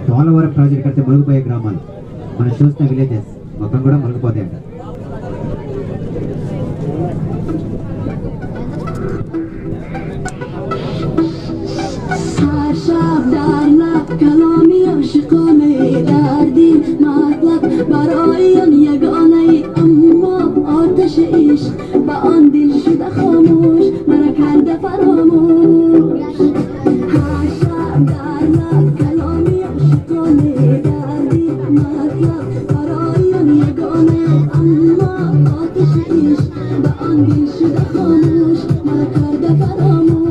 పోలవరం ప్రాజెక్ట్ కడితే మునిగిపోయే గ్రామాలు మనం చూస్తున్న విలేజెస్ మొత్తం కూడా మునిగిపోతాయంట. كلامي عشقانه دردی مطلب برایم یگانه اما آتش عشق به آن دل شده خاموش مرا کرده فراموش هر شب در لب کلامی عشقانه دردی مطلب برایم یگانه اما آتش عشق به آن دل شده خاموش مرا کرده فراموش